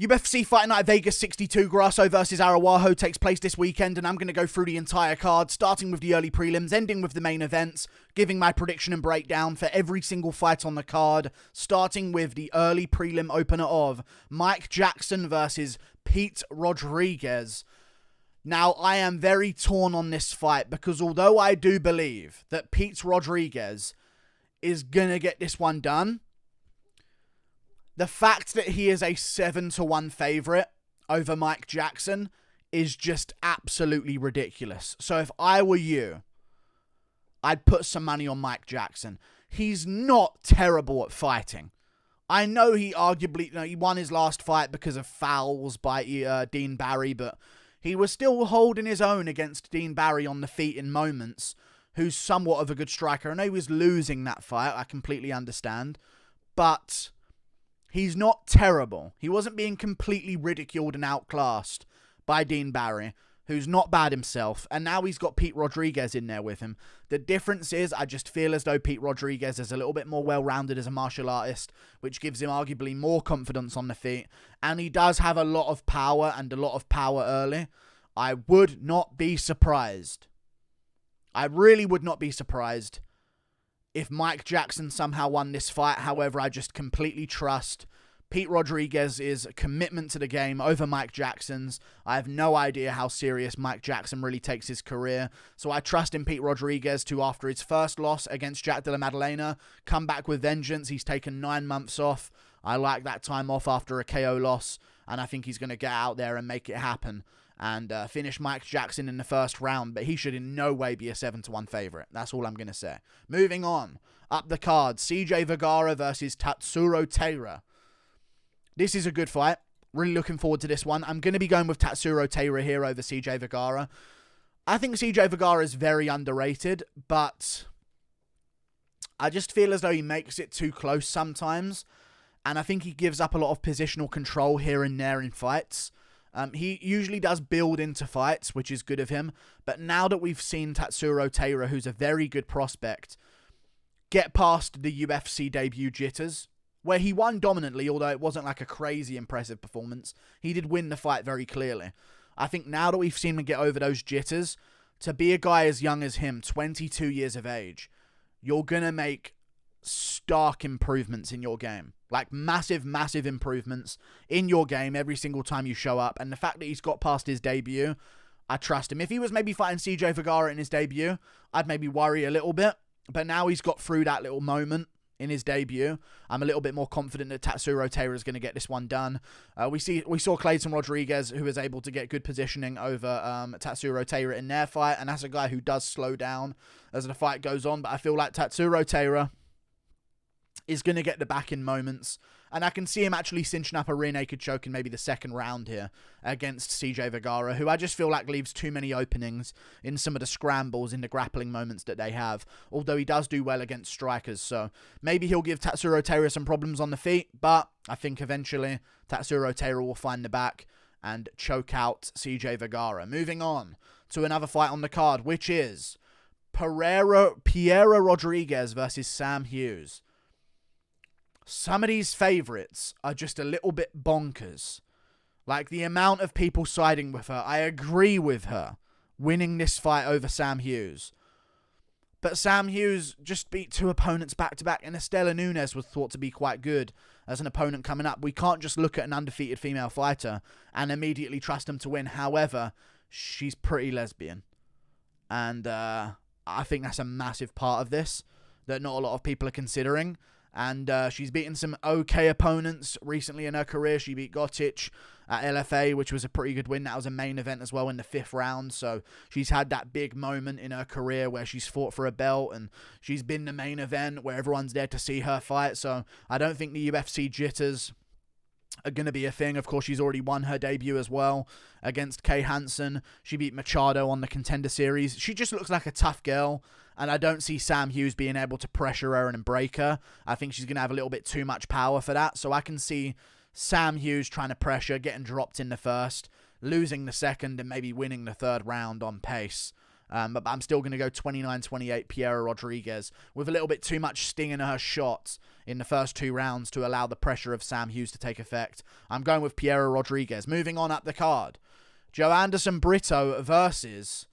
UFC Fight Night Vegas 62 Grasso versus Araujo takes place this weekend, and I'm going to go through the entire card, starting with the early prelims, ending with the main events, giving my prediction and breakdown for every single fight on the card, starting with the early prelim opener of Mike Jackson versus Pete Rodriguez. Now, I am very torn on this fight because although I do believe that Pete Rodriguez is going to get this one done, the fact that he is a 7-1 favorite over Mike Jackson is just absolutely ridiculous. So if I were you, I'd put some money on Mike Jackson. He's not terrible at fighting. I know he arguably, he won his last fight because of fouls by Dean Barry, but he was still holding his own against Dean Barry on the feet in moments, who's somewhat of a good striker. I know he was losing that fight, I completely understand, but he's not terrible. He wasn't being completely ridiculed and outclassed by Dean Barry, who's not bad himself, and now he's got Pete Rodriguez in there with him. The difference is, I just feel as though Pete Rodriguez is a little bit more well-rounded as a martial artist, which gives him arguably more confidence on the feet, and he does have a lot of power and a lot of power early. I would not be surprised. I really would not be surprised if Mike Jackson somehow won this fight. However, I just completely trust Pete Rodriguez's commitment to the game over Mike Jackson's. I have no idea how serious Mike Jackson really takes his career, so I trust in Pete Rodriguez to, after his first loss against Jack de la Maddalena, come back with vengeance. He's taken 9 months off. I like that time off after a KO loss, and I think he's going to get out there and make it happen and finish Mike Jackson in the first round, but he should in no way be a 7-1 favorite. That's all I'm going to say. Moving on, up the card, CJ Vergara versus Tatsuro Taira. This is a good fight. Really looking forward to this one. I'm going to be going with Tatsuro Taira here over CJ Vergara. I think CJ Vergara is very underrated, but I just feel as though he makes it too close sometimes, and I think he gives up a lot of positional control here and there in fights. He usually does build into fights, which is good of him. But now that we've seen Tatsuro Taira, who's a very good prospect, get past the UFC debut jitters, where he won dominantly, although it wasn't like a crazy impressive performance, he did win the fight very clearly. I think now that we've seen him get over those jitters, to be a guy as young as him, 22 years of age, you're going to make stark improvements in your game. Like massive, massive improvements in your game every single time you show up. And the fact that he's got past his debut, I trust him. If he was maybe fighting CJ Vergara in his debut, I'd maybe worry a little bit. But now he's got through that little moment in his debut, I'm a little bit more confident that Tatsuro Taira is going to get this one done. We saw Clayton Rodriguez, who was able to get good positioning over Tatsuro Taira in their fight. And that's a guy who does slow down as the fight goes on. But I feel like Tatsuro Taira is going to get the back in moments, and I can see him actually cinching up a rear naked choke in maybe the second round here against CJ Vergara, who I just feel like leaves too many openings in some of the scrambles in the grappling moments that they have, although he does do well against strikers, so maybe he'll give Tatsuro Taira some problems on the feet, but I think eventually Tatsuro Taira will find the back and choke out CJ Vergara. Moving on to another fight on the card, which is Piera Rodriguez versus Sam Hughes. Some of these favorites are just a little bit bonkers. Like the amount of people siding with her. I agree with her winning this fight over Sam Hughes. But Sam Hughes just beat 2 opponents back-to-back, and Estela Nunes was thought to be quite good as an opponent coming up. We can't just look at an undefeated female fighter and immediately trust them to win. However, she's pretty lesbian. And I think that's a massive part of this that not a lot of people are considering. And she's beaten some okay opponents recently in her career. She beat Gotic at LFA, which was a pretty good win. That was a main event as well in the 5th round. So she's had that big moment in her career where she's fought for a belt, and she's been the main event where everyone's there to see her fight. So I don't think the UFC jitters are going to be a thing. Of course, she's already won her debut as well against Kay Hansen. She beat Machado on the Contender Series. She just looks like a tough girl, and I don't see Sam Hughes being able to pressure her and break her. I think she's going to have a little bit too much power for that, so I can see Sam Hughes trying to pressure, getting dropped in the first, losing the second, and maybe winning the 3rd round on pace. But I'm still going to go 29-28 Piera Rodriguez with a little bit too much sting in her shots in the first 2 rounds to allow the pressure of Sam Hughes to take effect. I'm going with Piera Rodriguez. Moving on up the card, Joanderson Brito versus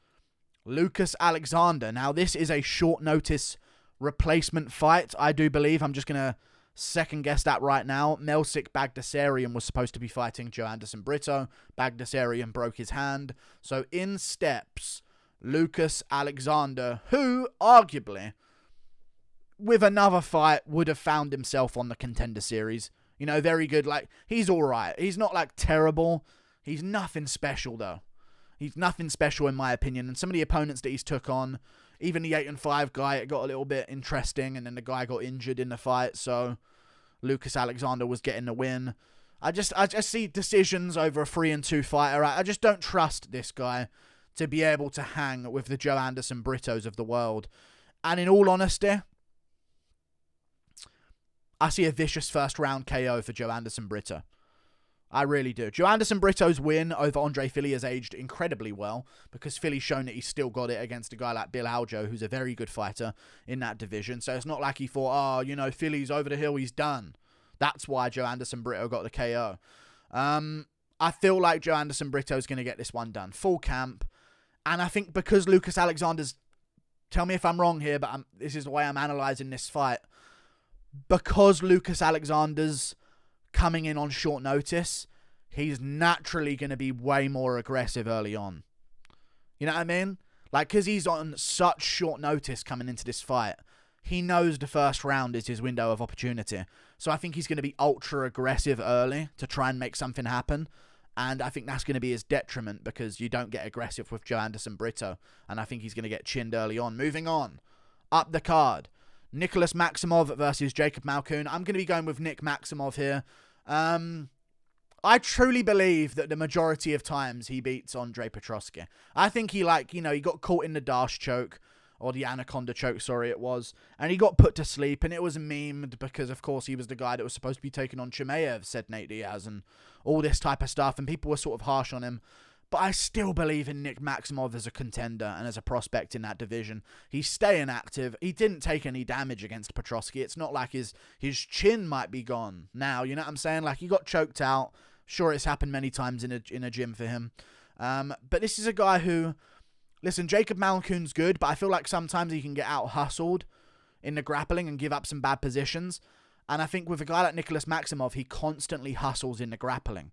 Lucas Alexander. Now, this is a short notice replacement fight, I do believe. I'm just going to second guess that right now. Melsik Bagdasarian was supposed to be fighting Joanderson Brito. Bagdasarian broke his hand. So in steps Lucas Alexander, who arguably, with another fight, would have found himself on the Contender Series. You know, very good. Like, he's all right. He's not, like, terrible. He's nothing special, though. He's nothing special, in my opinion. And some of the opponents that he's took on, even the 8-5 guy, it got a little bit interesting, and then the guy got injured in the fight, so Lucas Alexander was getting the win. I just see decisions over a 3-2 fighter. I just don't trust this guy to be able to hang with the Joanderson Britos of the world. And in all honesty, I see a vicious first round KO for Joanderson Brito. I really do. Joanderson Brito's win over Andre Fili has aged incredibly well, because Fili's shown that he's still got it against a guy like Bill Aljo, who's a very good fighter in that division. So it's not like he thought, oh, you know, Fili's over the hill, he's done. That's why Joanderson Brito got the KO. I feel like Joanderson Brito's going to get this one done. Full camp. And I think because Lucas Alexander's, tell me if I'm wrong here, but this is the way I'm analysing this fight. Because Lucas Alexander's coming in on short notice, he's naturally going to be way more aggressive early on. You know what I mean? Like, because he's on such short notice coming into this fight, he knows the first round is his window of opportunity. So I think he's going to be ultra aggressive early to try and make something happen. And I think that's going to be his detriment, because you don't get aggressive with Joanderson Brito. And I think he's going to get chinned early on. Moving on. Up the card. Nicholas Maximov versus Jacob Malkoun. I'm going to be going with Nick Maximov here. I truly believe that the majority of times he beats Andre Petroski. I think he got caught in the Dash choke, or the Anaconda choke, sorry it was, and he got put to sleep, and it was memed because, of course, he was the guy that was supposed to be taking on Chimaev, said Nate Diaz, and all this type of stuff, and people were sort of harsh on him. But I still believe in Nick Maximov as a contender and as a prospect in that division. He's staying active. He didn't take any damage against Petroski. It's not like his chin might be gone now. You know what I'm saying? Like, he got choked out. Sure, it's happened many times in a gym for him. But this is a guy who, listen, Jacob Malkoun's good, but I feel like sometimes he can get out-hustled in the grappling and give up some bad positions. And I think with a guy like Nicholas Maximov, he constantly hustles in the grappling.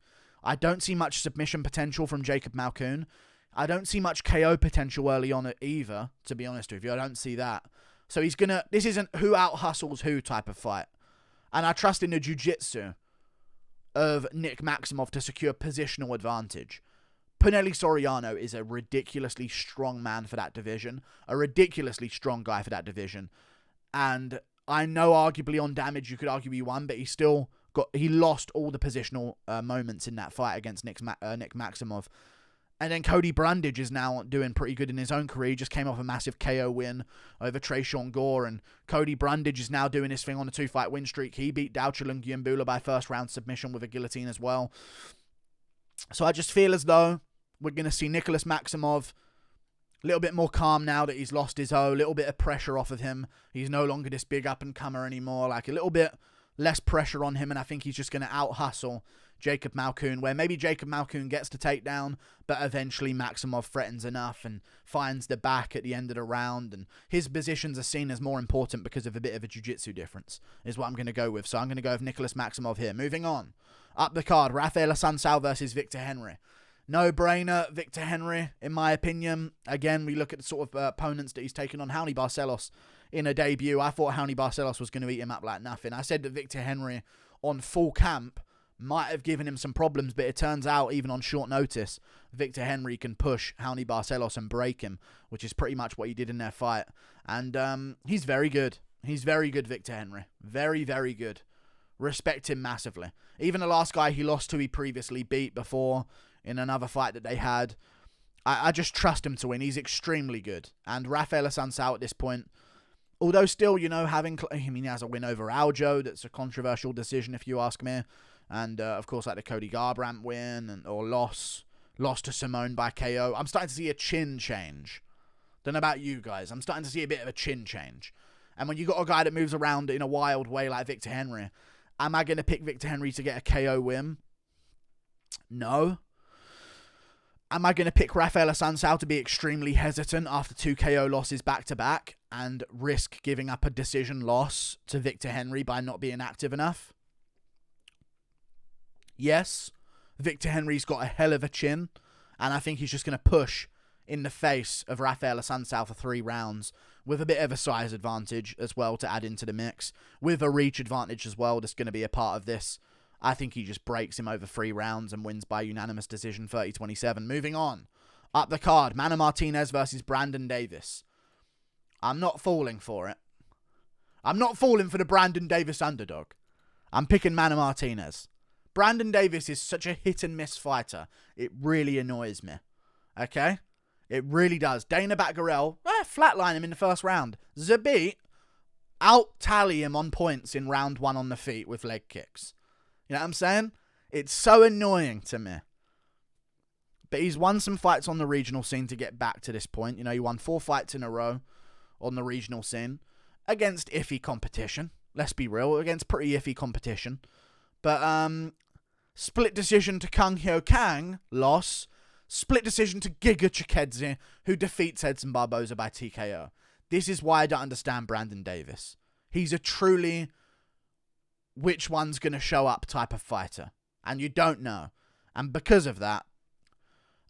I don't see much submission potential from Jacob Malkoun. I don't see much KO potential early on either, to be honest with you. I don't see that. So this isn't who out-hustles who type of fight. And I trust in the jiu-jitsu of Nick Maximov to secure positional advantage. Pinelli Soriano is a ridiculously strong man for that division. A ridiculously strong guy for that division. And I know arguably on damage you could argue he won, but he lost all the positional moments in that fight against Nick Maximov. And then Cody Brundage is now doing pretty good in his own career. He just came off a massive KO win over Tresean Gore. And Cody Brundage is now doing his thing on a 2-fight win streak. He beat Dauchulun Gyambula by first round submission with a guillotine as well. So I just feel as though we're going to see Nicholas Maximov a little bit more calm now that he's lost his O. A little bit of pressure off of him. He's no longer this big up-and-comer anymore. Like, a little bit less pressure on him, and I think he's just going to out-hustle Jacob Malkoun, where maybe Jacob Malkoun gets the takedown, but eventually Maximov threatens enough and finds the back at the end of the round, and his positions are seen as more important because of a bit of a jiu-jitsu difference, is what I'm going to go with. So I'm going to go with Nicholas Maximov here. Moving on. Up the card, Raphael Assuncao versus Victor Henry. No-brainer, Victor Henry, in my opinion. Again, we look at the sort of opponents that he's taken on. Raoni Barcelos in a debut. I thought Raoni Barcelos was going to eat him up like nothing. I said that Victor Henry on full camp might have given him some problems, but it turns out, even on short notice, Victor Henry can push Raoni Barcelos and break him, which is pretty much what he did in their fight. And he's very good. He's very good, Victor Henry. Very, very good. Respect him massively. Even the last guy he lost to, he previously beat before in another fight that they had. I just trust him to win. He's extremely good. And Raphael Assuncao at this point, although still, he has a win over Aljo. That's a controversial decision, if you ask me. And, of course, like the Cody Garbrandt win or loss to Simone by KO. I'm starting to see a chin change. Don't know about you guys. I'm starting to see a bit of a chin change. And when you got a guy that moves around in a wild way like Victor Henry, am I going to pick Victor Henry to get a KO win? No. Am I going to pick Raphael Assuncao to be extremely hesitant after 2 KO losses back-to-back and risk giving up a decision loss to Victor Henry by not being active enough? Yes. Victor Henry's got a hell of a chin, and I think he's just going to push in the face of Raphael Assuncao for 3 rounds with a bit of a size advantage as well to add into the mix, with a reach advantage as well that's going to be a part of this. I think he just breaks him over 3 rounds and wins by unanimous decision 30-27. Moving on. Up the card, Manny Martinez versus Brandon Davis. I'm not falling for it. I'm not falling for the Brandon Davis underdog. I'm picking Manny Martinez. Brandon Davis is such a hit-and-miss fighter. It really annoys me. Okay? It really does. Dana Batgarel, flatline him in the first round. Zabit, out-tally him on points in round 1 on the feet with leg kicks. You know what I'm saying? It's so annoying to me. But he's won some fights on the regional scene to get back to this point. You know, he won 4 fights in a row on the regional scene against iffy competition. Let's be real, against pretty iffy competition. But, split decision to Kang Hyo Kang, loss. Split decision to Giga Chikadze, who defeats Edson Barboza by TKO. This is why I don't understand Brandon Davis. He's a truly which one's going to show up type of fighter. And you don't know. And because of that,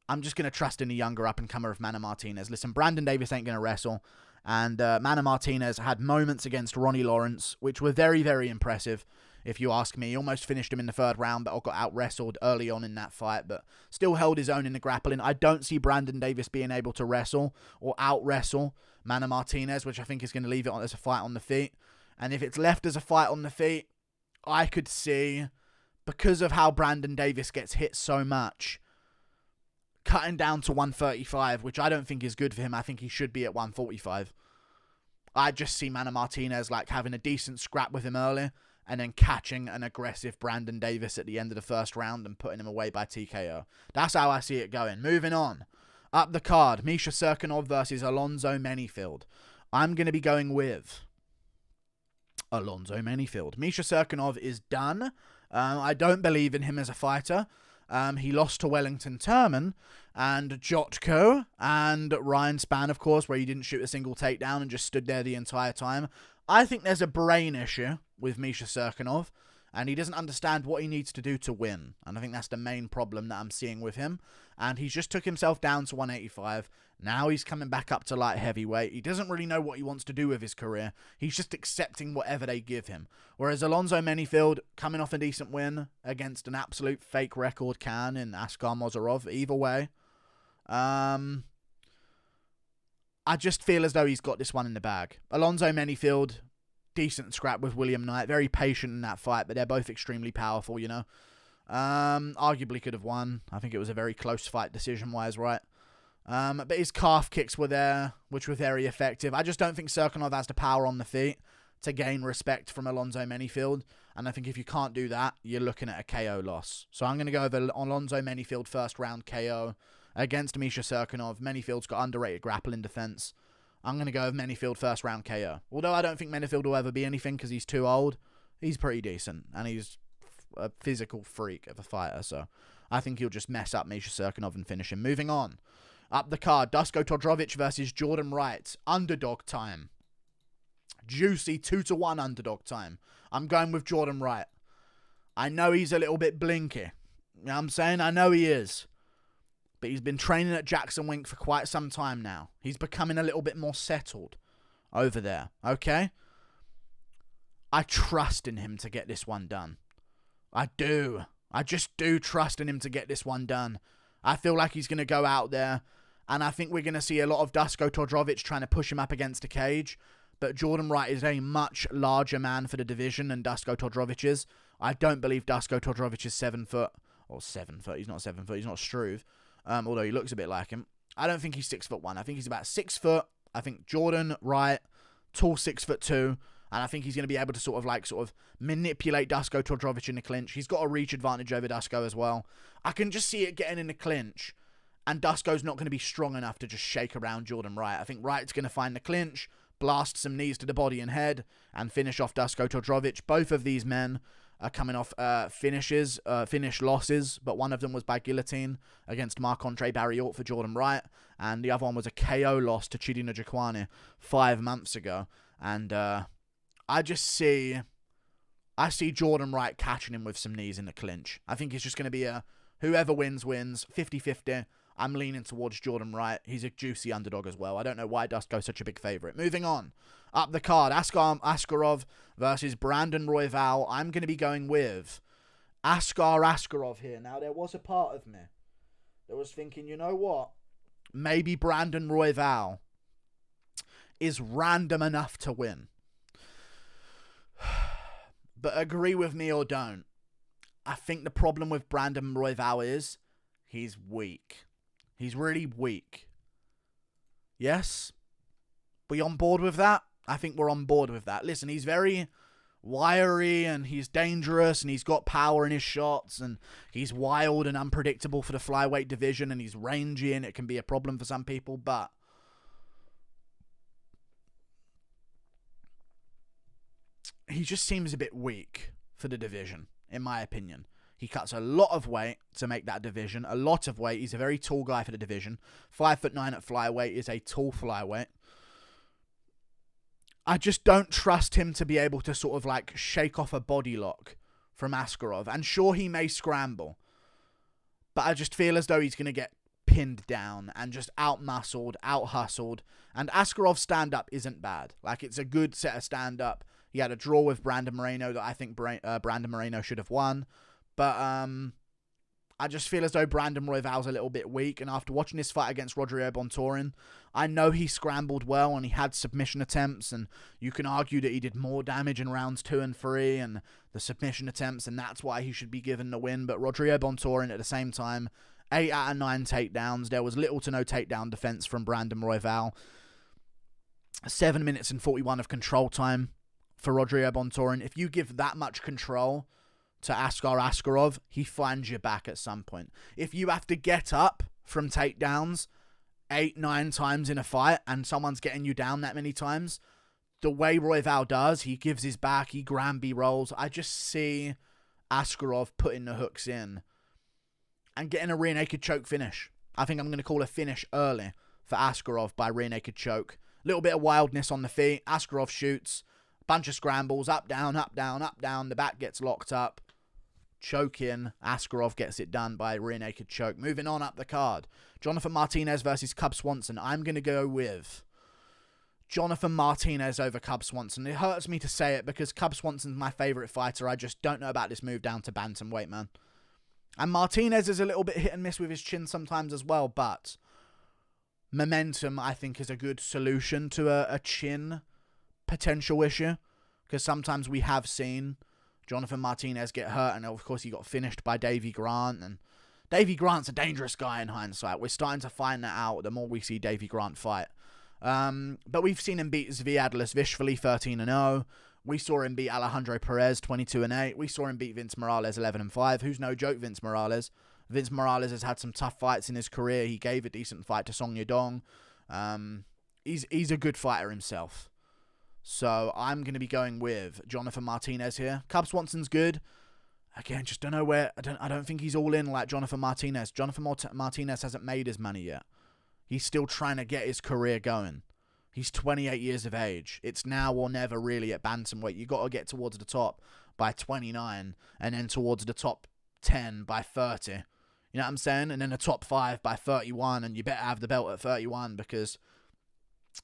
I'm just going to trust in the younger up-and-comer of Manny Martinez. Listen, Brandon Davis ain't going to wrestle. And Manny Martinez had moments against Ronnie Lawrence, which were very, very impressive, if you ask me. He almost finished him in the 3rd round, but got out-wrestled early on in that fight, but still held his own in the grappling. I don't see Brandon Davis being able to wrestle or out-wrestle Manny Martinez, which I think is going to leave it on as a fight on the feet. And if it's left as a fight on the feet, I could see, because of how Brandon Davis gets hit so much, cutting down to 135, which I don't think is good for him. I think he should be at 145. I just see Manny Martinez like having a decent scrap with him early and then catching an aggressive Brandon Davis at the end of the 1st round and putting him away by TKO. That's how I see it going. Moving on. Up the card, Misha Cirkunov versus Alonzo Menifield. I'm going to be going with Alonzo Menifield. Misha Cirkunov is done. I don't believe in him as a fighter. He lost to Wellington Turman and Jotko and Ryan Spann, of course, where he didn't shoot a single takedown and just stood there the entire time. I think there's a brain issue with Misha Cirkunov, and he doesn't understand what he needs to do to win. And I think that's the main problem that I'm seeing with him. And he's just took himself down to 185. Now he's coming back up to light heavyweight. He doesn't really know what he wants to do with his career. He's just accepting whatever they give him. Whereas Alonzo Menifield, coming off a decent win against an absolute fake record can in Askar Mozarov. Either way, I just feel as though he's got this one in the bag. Alonzo Menifield, decent scrap with William Knight. Very patient in that fight, but they're both extremely powerful, you know. Arguably could have won. I think it was a very close fight decision-wise, right? But his calf kicks were there, which were very effective. I just don't think Cirkunov has the power on the feet to gain respect from Alonzo Menifield. And I think if you can't do that, you're looking at a KO loss. So I'm going to go with Alonzo Menifield 1st round KO against Misha Cirkunov. Menifield's got underrated grappling defense. I'm going to go with Menifield 1st round KO. Although I don't think Menifield will ever be anything because he's too old. He's pretty decent. And he's a physical freak of a fighter. So I think he'll just mess up Misha Cirkunov and finish him. Moving on. Up the card, Dusko Todorovic versus Jordan Wright. Underdog time. Juicy 2-1 underdog time. I'm going with Jordan Wright. I know he's a little bit blinky. You know what I'm saying? I know he is. But he's been training at Jackson Wink for quite some time now. He's becoming a little bit more settled over there. Okay? I trust in him to get this one done. I do. I just do trust in him to get this one done. I feel like he's going to go out there, and I think we're going to see a lot of Dusko Todorovic trying to push him up against a cage, but Jordan Wright is a much larger man for the division than Dusko Todorovic is. I don't believe Dusko Todorovic is 7 foot, or 7 foot, he's not 7 foot, he's not Struve, although he looks a bit like him. I don't think he's 6'1". I think he's about 6 foot. I think Jordan Wright, tall 6'2", and I think he's going to be able to sort of manipulate Dusko Todorovic in the clinch. He's got a reach advantage over Dusko as well. I can just see it getting in the clinch And Dusko's not going to be strong enough to just shake around Jordan Wright. I think Wright's going to find the clinch, blast some knees to the body and head, and finish off Dusko Todorovic. Both of these men are coming off finish losses, but one of them was by guillotine against Marc-Andre Barriault for Jordan Wright, and the other one was a KO loss to Chidi Njokuani 5 months ago. And I see Jordan Wright catching him with some knees in the clinch. I think it's just going to be a whoever wins, 50-50. I'm leaning towards Jordan Wright. He's a juicy underdog as well. I don't know why Dusko's such a big favourite. Moving on. Up the card, Askarov versus Brandon Royval. I'm going to be going with Askarov here. Now, there was a part of me that was thinking, you know what? Maybe Brandon Royval is random enough to win. But agree with me or don't. I think the problem with Brandon Royval is he's weak. He's really weak. Yes? We on board with that? I think we're on board with that. Listen, he's very wiry and he's dangerous and he's got power in his shots and he's wild and unpredictable for the flyweight division and he's rangy and it can be a problem for some people, but he just seems a bit weak for the division, in my opinion. He cuts a lot of weight to make that division. A lot of weight. He's a very tall guy for the division. 5'9" at flyweight is a tall flyweight. I just don't trust him to be able to sort of like shake off a body lock from Askarov. And sure, he may scramble. But I just feel as though he's going to get pinned down and just out-muscled, out-hustled. And Askarov's stand-up isn't bad. Like, it's a good set of stand-up. He had a draw with Brandon Moreno that I think Brandon Moreno should have won. But I just feel as though Brandon Royval's a little bit weak. And after watching this fight against Rodrigo Bontorin, I know he scrambled well and he had submission attempts. And you can argue that he did more damage in rounds 2 and 3 and the submission attempts. And that's why he should be given the win. But Rodrigo Bontorin at the same time, 8 out of 9 takedowns. There was little to no takedown defense from Brandon Royval. 7 minutes and 41 of control time for Rodrigo Bontorin. If you give that much control to Askarov, he finds you back at some point. If you have to get up from takedowns 8-9 times in a fight and someone's getting you down that many times, the way Royval does, he gives his back, he Granby rolls. I just see Askarov putting the hooks in and getting a rear naked choke finish. I think I'm going to call a finish early for Askarov by rear naked choke. Little bit of wildness on the feet. Askarov shoots. Bunch of scrambles. Up, down, up, down, up, down. The back gets locked up. Choke in. Askarov gets it done by rear naked choke. Moving on up the card. Jonathan Martinez versus Cub Swanson. I'm going to go with Jonathan Martinez over Cub Swanson. It hurts me to say it because Cub Swanson's my favourite fighter. I just don't know about this move down to bantamweight, man. And Martinez is a little bit hit and miss with his chin sometimes as well, but momentum, I think, is a good solution to a chin potential issue, because sometimes we have seen Jonathan Martinez get hurt, and of course he got finished by Davy Grant, and Davy Grant's a dangerous guy in hindsight. We're starting to find that out the more we see Davy Grant fight. But we've seen him beat Zviad Vishvili 13-0. We saw him beat Alejandro Perez 22-8. We saw him beat Vince Morales 11-5. Who's no joke, Vince Morales. Vince Morales has had some tough fights in his career. He gave a decent fight to Song Yadong. He's a good fighter himself. So I'm going to be going with Jonathan Martinez here. Cub Swanson's good. Again, just don't know where. I don't think he's all in like Jonathan Martinez. Jonathan Martinez hasn't made his money yet. He's still trying to get his career going. He's 28 years of age. It's now or never really at bantamweight. You got to get towards the top by 29 and then towards the top 10 by 30. You know what I'm saying? And then the top 5 by 31, and you better have the belt at 31 because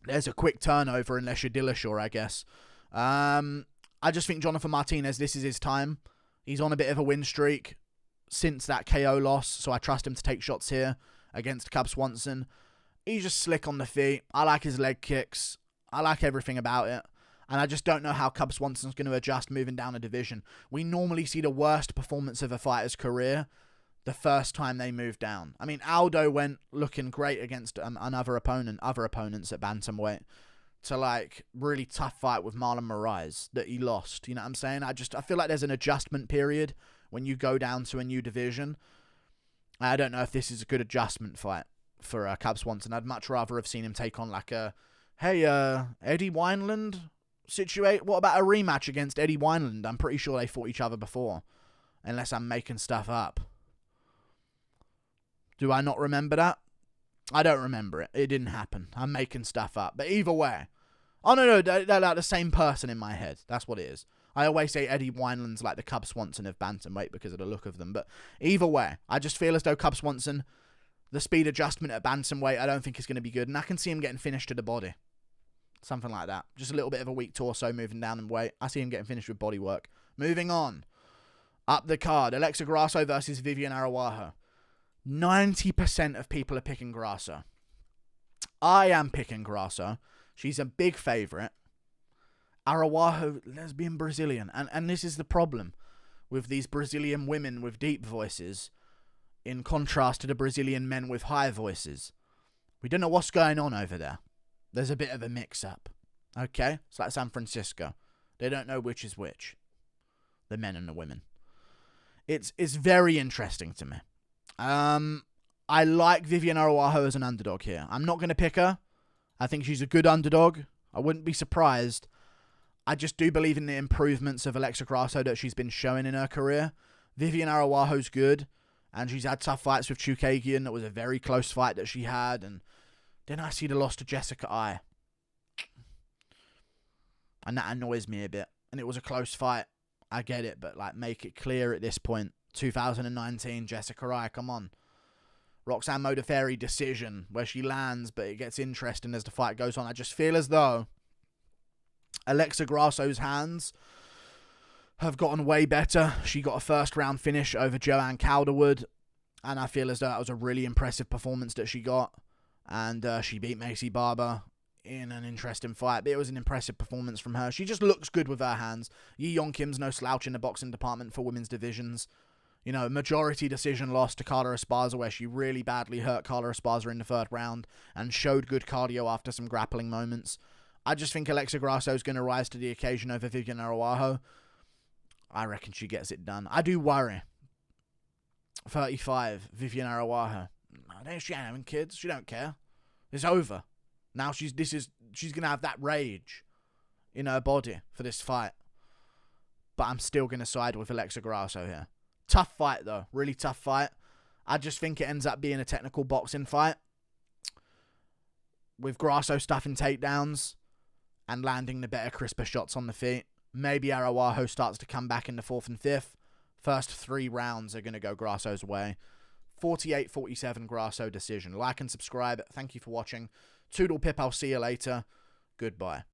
there's a quick turnover unless you're Dillashaw, I guess. I just think Jonathan Martinez, this is his time. He's on a bit of a win streak since that KO loss, so I trust him to take shots here against Cub Swanson. He's just slick on the feet. I like his leg kicks. I like everything about it. And I just don't know how Cub Swanson's going to adjust moving down a division. We normally see the worst performance of a fighter's career the first time they move down. I mean, Aldo went looking great against other opponents at bantamweight, to like really tough fight with Marlon Moraes that he lost. You know what I'm saying? I feel like there's an adjustment period when you go down to a new division. I don't know if this is a good adjustment fight. for Cub Swanson. I'd much rather have seen him take on like a, hey, Eddie Wineland situate. What about a rematch against Eddie Wineland? I'm pretty sure they fought each other before, unless I'm making stuff up. Do I not remember that? I don't remember it. It didn't happen. I'm making stuff up. But either way. Oh, no, they're like the same person in my head. That's what it is. I always say Eddie Wineland's like the Cub Swanson of bantamweight because of the look of them. But either way, I just feel as though Cub Swanson, the speed adjustment at bantamweight, I don't think is going to be good. And I can see him getting finished to the body. Something like that. Just a little bit of a weak torso moving down in weight. I see him getting finished with body work. Moving on. Up the card. Alexa Grasso versus Viviane Araujo. 90% of people are picking Grasso. I am picking Grasso. She's a big favourite. Araujo, lesbian Brazilian. And this is the problem with these Brazilian women with deep voices in contrast to the Brazilian men with high voices. We don't know what's going on over there. There's a bit of a mix-up. Okay? It's like San Francisco. They don't know which is which. The men and the women. It's very interesting to me. I like Viviane Araujo as an underdog here. I'm not going to pick her. I think she's a good underdog. I wouldn't be surprised. I just do believe in the improvements of Alexa Grasso that she's been showing in her career. Viviane Araujo's good, and she's had tough fights with Chukagian. That was a very close fight that she had, and then I see the loss to Jessica Ai. And that annoys me a bit. And it was a close fight. I get it, but like make it clear at this point. 2019, Jessica Ai, come on. Roxanne Modafferi decision where she lands, but it gets interesting as the fight goes on. I just feel as though Alexa Grasso's hands have gotten way better. She got a first round finish over Joanne Calderwood, and I feel as though that was a really impressive performance that she got. And she beat Macy Barber in an interesting fight, but it was an impressive performance from her. She just looks good with her hands. Yi Yong Kim's no slouch in the boxing department for women's divisions. You know, majority decision loss to Carla Esparza where she really badly hurt Carla Esparza in the third round and showed good cardio after some grappling moments. I just think Alexa Grasso is going to rise to the occasion over Viviane Araujo. I reckon she gets it done. I do worry. 35, Viviane Araujo. She ain't having kids. She don't care. It's over. Now she's going to have that rage in her body for this fight. But I'm still going to side with Alexa Grasso here. Tough fight, though. Really tough fight. I just think it ends up being a technical boxing fight. With Grasso stuffing takedowns and landing the better, crisper shots on the feet. Maybe Araujo starts to come back in the fourth and fifth. First 3 rounds are going to go Grasso's way. 48-47 Grasso decision. Like and subscribe. Thank you for watching. Toodle pip. I'll see you later. Goodbye.